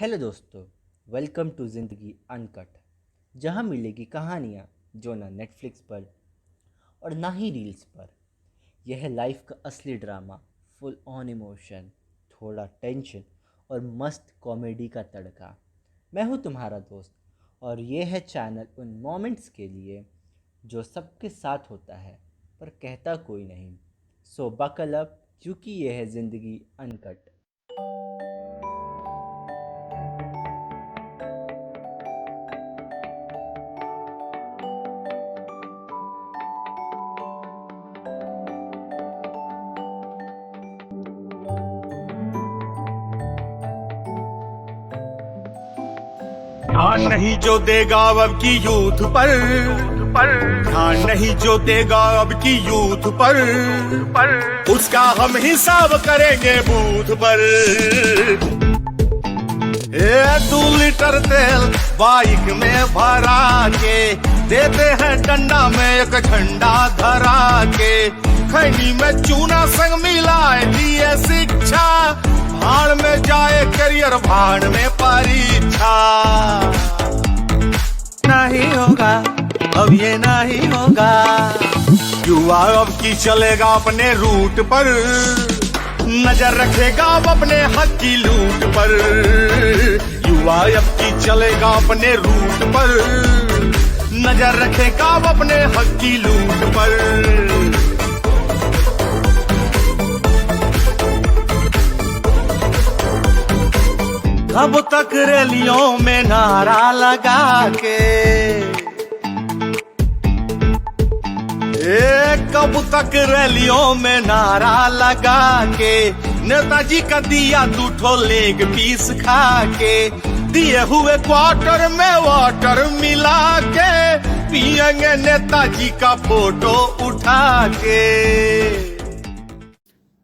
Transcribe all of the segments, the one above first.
Hello दोस्तों, welcome to ज़िंदगी uncut. जहाँ मिलेगी कहानियाँ जो ना नेटफ्लिक्स पर और ना ही रील्स पर। यह है लाइफ का असली ड्रामा, फुल ऑन इमोशन, थोड़ा टेंशन और मस्त कॉमेडी का तड़का। मैं हूँ तुम्हारा दोस्त और ये है चैनल उन मोमेंट्स के लिए जो सबके साथ होता है पर कहता कोई नहीं। सो बकल अप, क्योंकि यह है ज़िंदगी अनकट। ध्यान नहीं जो देगा अब की यूथ पर, ध्यान नहीं जो देगा अब की यूथ पर, उसका हम हिसाब करेंगे बूथ पर। 2 लीटर तेल बाइक में भरा के देते हैं डंडा में एक झंडा धरा के। खैनी में चूना संग मिलाए दिए शिक्षा, भाड़ में जाए करियर भाड़ में परीक्षा। नहीं होगा अब ये नहीं होगा, युवा अब की चलेगा अपने रूट पर, नजर रखेगा अब अपने हक की लूट पर। युवा अब की चलेगा अपने रूट पर, नजर रखेगा अब अपने हक की लूट पर। कब तक रैलियों में नारा लगा के, कब तक रैलियों में नारा लगा के, नेताजी का दिया 2 लेग पीस खा के, दिए हुए क्वार्टर में वाटर मिला के, पियेंगे नेताजी का फोटो उठा के।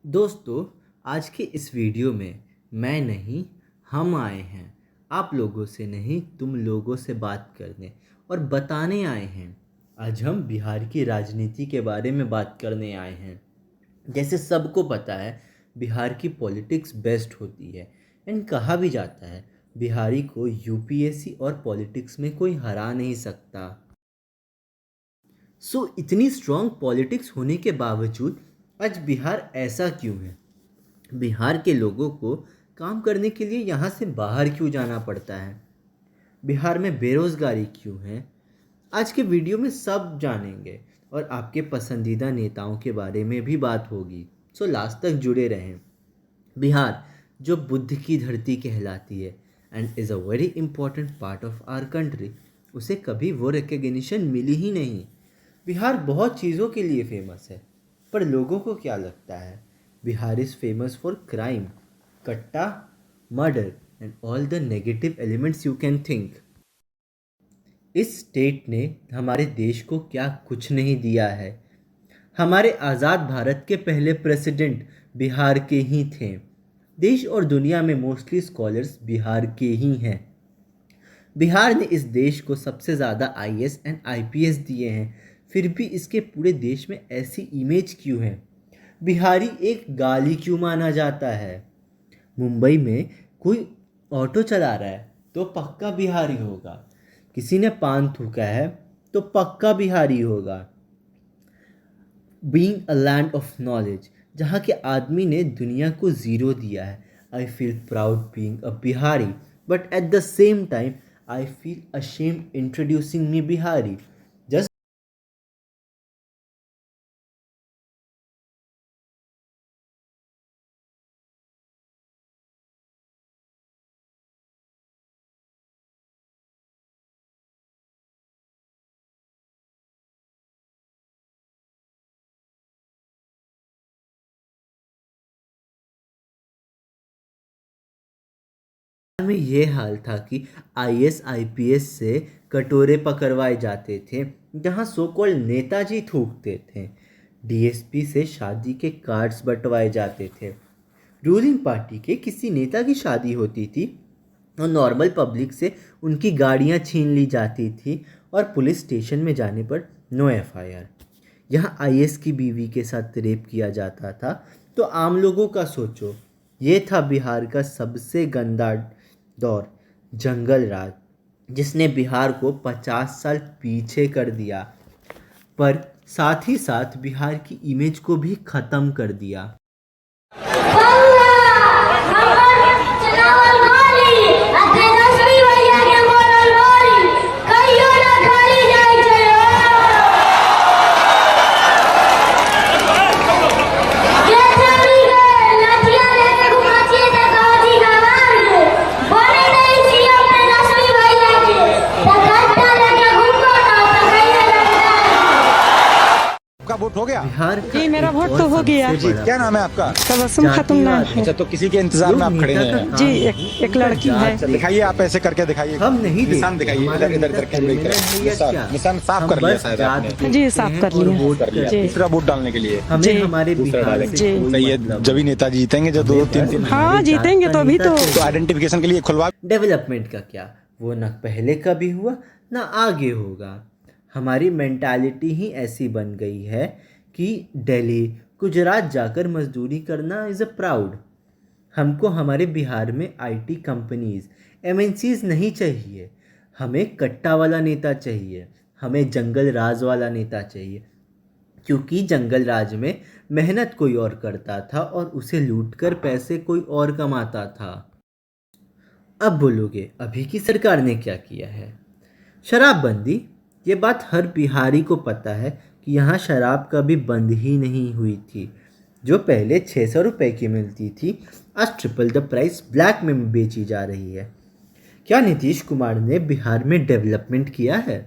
दोस्तों, आज के इस वीडियो में मैं नहीं, हम आए हैं आप लोगों से नहीं, तुम लोगों से बात करने और बताने आए हैं। आज हम बिहार की राजनीति के बारे में बात करने आए हैं। जैसे सबको पता है, बिहार की पॉलिटिक्स बेस्ट होती है एंड कहा भी जाता है बिहारी को यूपीएससी और पॉलिटिक्स में कोई हरा नहीं सकता। इतनी स्ट्रॉन्ग पॉलिटिक्स होने के बावजूद आज बिहार ऐसा क्यों है? बिहार के लोगों को काम करने के लिए यहाँ से बाहर क्यों जाना पड़ता है? बिहार में बेरोजगारी क्यों है? आज के वीडियो में सब जानेंगे और आपके पसंदीदा नेताओं के बारे में भी बात होगी। लास्ट तक जुड़े रहें। बिहार जो बुद्ध की धरती कहलाती है and is a very important part of our country, उसे कभी वो रिकग्निशन मिली ही नहीं। बिहार बहुत चीज़ों के लिए फेमस है, पर लोगों को क्या लगता है? Bihar is famous for crime, कट्टा, murder and all the negative elements you can think. इस स्टेट ने हमारे देश को क्या कुछ नहीं दिया है। हमारे आज़ाद भारत के पहले प्रेसिडेंट बिहार के ही थे। देश और दुनिया में मोस्टली स्कॉलर्स बिहार के ही हैं। बिहार ने इस देश को सबसे ज़्यादा आईएएस एंड आईपीएस दिए हैं, फिर भी इसके पूरे देश में ऐसी इमेज क्यों है? बिहारी एक गाली क्यों माना जाता है? मुंबई में कोई ऑटो चला रहा है तो पक्का बिहारी होगा, किसी ने पान थूका है तो पक्का बिहारी होगा। Being a land of knowledge, जहाँ के आदमी ने दुनिया को ज़ीरो दिया है। I feel proud being a Bihari, but at the same time I feel ashamed introducing me Bihari. Just में ये हाल था कि आईएएस आईपीएस से कटोरे पकड़वाए जाते थे, जहाँ सो कॉल्ड नेताजी थूकते थे। डीएसपी से शादी के कार्ड्स बंटवाए जाते थे। रूलिंग पार्टी के किसी नेता की शादी होती थी और नॉर्मल पब्लिक से उनकी गाड़ियाँ छीन ली जाती थी और पुलिस स्टेशन में जाने पर नो एफआईआर। यहाँ आईएएस की बीवी के साथ रेप किया जाता था, तो आम लोगों का सोचो। ये था बिहार का सबसे गंदा दौर, जंगल राज, जिसने बिहार को 50 साल पीछे कर दिया, पर साथ ही साथ बिहार की इमेज को भी ख़त्म कर दिया। आपका वोट हो गया? बिहार का जी, मेरा एक वोट और तो हो गया। सबसे जी, बड़ा क्या नाम है आपका? तबस्सुम खातून नाम है। अच्छा, तो किसी के इंतजार में आप खड़े हैं? जी, एक लड़की है। दिखाइए, आप ऐसे करके दिखाइए। हम नहीं निशान देखते, दिखाइए, हमारा इधर इधर नेता इधर कैमरे की criminal है या तरफ। क्या? निशान साफ हम कर लिया बस शायद जात आपने। देखते जी, साफ कर हैं और लिया। वोट कर लिया करते हैं। दूसरा वोट डालने के लिए। हमें जी। हमारे दूसरा बिहार डालेंगे। से कोई सही है, मतलब जब ही नहीं। नेता जीतेंगे, जब दो तीन तीन हाँ, हमारे जात जीतेंगे का तो अभी नेता तो। तो आइडेंटिफिकेशन के लिए खुलवा। डेवलपमेंट का क्या, वो न पहले कभी हुआ ना आगे होगा। हमारी मेंटालिटी ही ऐसी बन गई है कि दिल्ली, गुजरात जाकर मजदूरी करना इज़ अ प्राउड। हमको हमारे बिहार में आईटी कंपनीज, एमएनसीज नहीं चाहिए। हमें कट्टा वाला नेता चाहिए, हमें जंगल राज वाला नेता चाहिए, क्योंकि जंगल राज में मेहनत कोई और करता था और उसे लूटकर पैसे कोई और कमाता था। अब बोलोगे अभी की सरकार ने क्या किया है? शराबबंदी। ये बात हर बिहारी को पता है कि यहाँ शराब कभी बंद ही नहीं हुई थी। जो पहले 600 रुपये की मिलती थी, आज ट्रिपल द प्राइस ब्लैक में बेची जा रही है। क्या नीतीश कुमार ने बिहार में डेवलपमेंट किया है?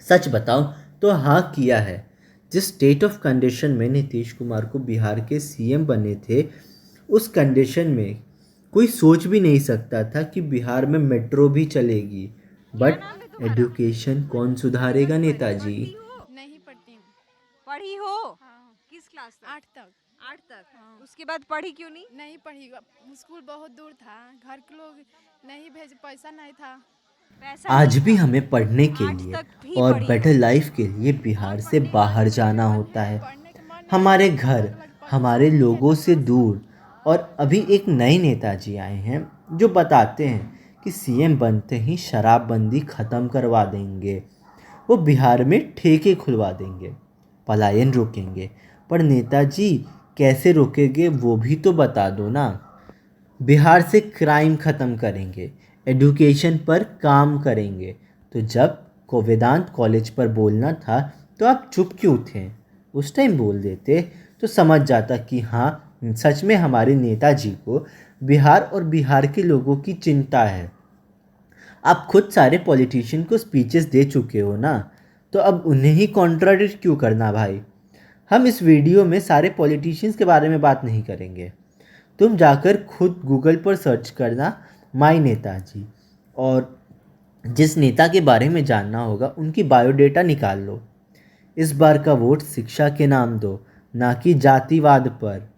सच बताओ तो हाँ, किया है। जिस स्टेट ऑफ कंडीशन में नीतीश कुमार को बिहार के सीएम बने थे, उस कंडीशन में कोई सोच भी नहीं सकता था कि बिहार में मेट्रो भी चलेगी। बट एजुकेशन कौन सुधारेगा नेताजी? नहीं पढ़ती हूँ। पढ़ी हो? हाँ, किस क्लास तक? 8 तक। 8 तक। हाँ। उसके बाद पढ़ी क्यों नहीं? नहीं पढ़ी, स्कूल बहुत दूर था, घर के लोग नहीं भेज, पैसा नहीं था। पैसा आज नहीं भी था। हमें पढ़ने के 8 लिए तक भी और पढ़ी बेटर हो। लाइफ के लिए बिहार से बाहर जाना होता है। पढ़ने का मन नहीं, हमारे घर, अलग अलग हमारे लोगों से दूर। और अभी एक नए नेताजी आए हैं जो बताते हैं कि सीएम बनते ही शराबबंदी ख़त्म करवा देंगे, वो बिहार में ठेके खुलवा देंगे, पलायन रोकेंगे। पर नेताजी कैसे रोकेंगे वो भी तो बता दो ना। बिहार से क्राइम ख़त्म करेंगे, एजुकेशन पर काम करेंगे। तो जब को वेदांत कॉलेज पर बोलना था तो आप चुप क्यों थे? उस टाइम बोल देते तो समझ जाता कि हाँ, सच में हमारे नेताजी को बिहार और बिहार के लोगों की चिंता है। आप खुद सारे पॉलिटिशियन को स्पीचेस दे चुके हो ना, तो अब उन्हें ही कॉन्ट्राडिक्ट क्यों करना भाई? हम इस वीडियो में सारे पॉलिटिशियंस के बारे में बात नहीं करेंगे। तुम जाकर खुद गूगल पर सर्च करना माय नेताजी, और जिस नेता के बारे में जानना होगा उनकी बायोडेटा निकाल लो। इस बार का वोट शिक्षा के नाम दो, ना कि जातिवाद पर।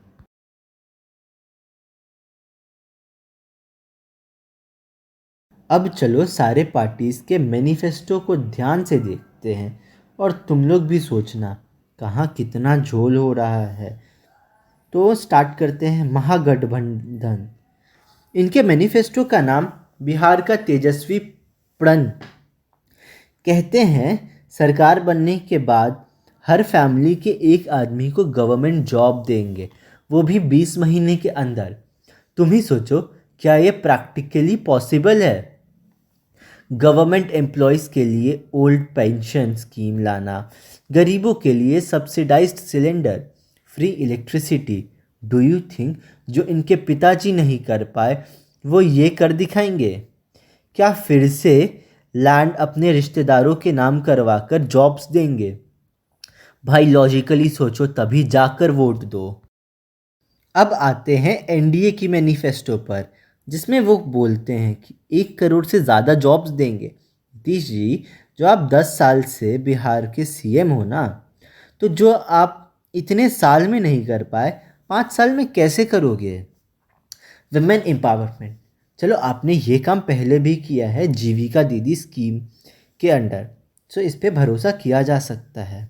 अब चलो सारे पार्टीज़ के मैनिफेस्टो को ध्यान से देखते हैं और तुम लोग भी सोचना कहाँ कितना झोल हो रहा है। तो स्टार्ट करते हैं महागठबंधन। इनके मैनिफेस्टो का नाम बिहार का तेजस्वी प्रण। कहते हैं सरकार बनने के बाद हर फैमिली के एक आदमी को गवर्नमेंट जॉब देंगे, वो भी 20 महीने के अंदर। तुम ही सोचो, क्या ये प्रैक्टिकली पॉसिबल है? गवर्नमेंट एम्प्लॉयज़ के लिए ओल्ड पेंशन स्कीम लाना, गरीबों के लिए subsidised cylinder, free electricity. Do you think जो इनके पिताजी नहीं कर पाए वो ये कर दिखाएंगे? क्या फिर से लैंड अपने रिश्तेदारों के नाम करवाकर जॉब्स देंगे? भाई लॉजिकली सोचो तभी जाकर वोट दो। अब आते हैं एनडीए की मैनिफेस्टो पर, जिसमें वो बोलते हैं कि 1 करोड़ से ज़्यादा जॉब्स देंगे। नीतीश जी, जो आप 10 साल से बिहार के सीएम हो ना, तो जो आप इतने साल में नहीं कर पाए, 5 साल में कैसे करोगे? विमेन एम्पावरमेंट, चलो आपने ये काम पहले भी किया है जीविका दीदी स्कीम के अंडर, सो इस पे भरोसा किया जा सकता है।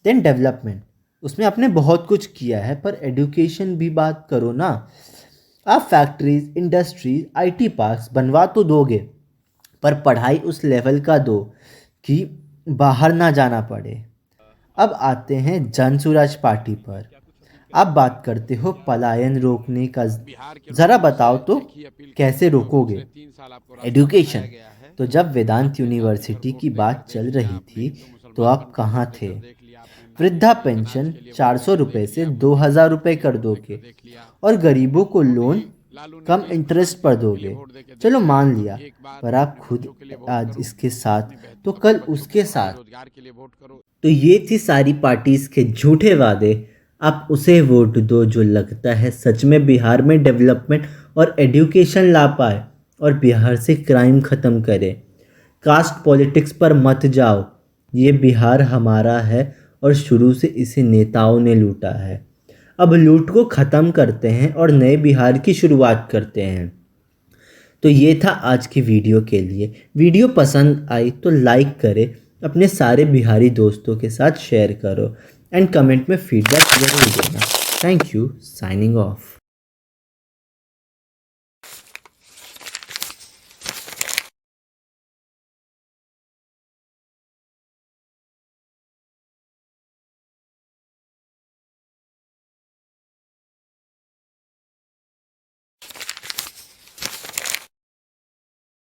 देन डेवलपमेंट, उसमें आपने बहुत कुछ किया है, पर एजुकेशन भी बात करो ना। आप फैक्ट्रीज, इंडस्ट्रीज, आईटी पार्क्स बनवा तो दोगे, पर पढ़ाई उस लेवल का दो कि बाहर ना जाना पड़े। अब आते हैं जनसुराज पार्टी पर। आप बात करते हो पलायन रोकने का, ज़रा बताओ तो कैसे रोकोगे? एजुकेशन, तो जब वेदांत यूनिवर्सिटी की बात चल रही थी तो आप कहाँ थे? वृद्धा पेंशन 400 रुपये से 2000 रुपये कर दोगे और गरीबों को लोन कम इंटरेस्ट पर दोगे। चलो मान लिया, पर आप खुद आज इसके साथ तो कल उसके साथ। तो ये थी सारी पार्टीज के झूठे वादे। आप उसे वोट दो जो लगता है सच में बिहार में डेवलपमेंट और एजुकेशन ला पाए और बिहार से क्राइम ख़त्म करे। कास्ट पॉलिटिक्स पर मत जाओ, ये बिहार हमारा है और शुरू से इसे नेताओं ने लूटा है। अब लूट को ख़त्म करते हैं और नए बिहार की शुरुआत करते हैं। तो ये था आज की वीडियो के लिए। वीडियो पसंद आई तो लाइक करें, अपने सारे बिहारी दोस्तों के साथ शेयर करो एंड कमेंट में फीडबैक ज़रूर देना। Thank you, signing off.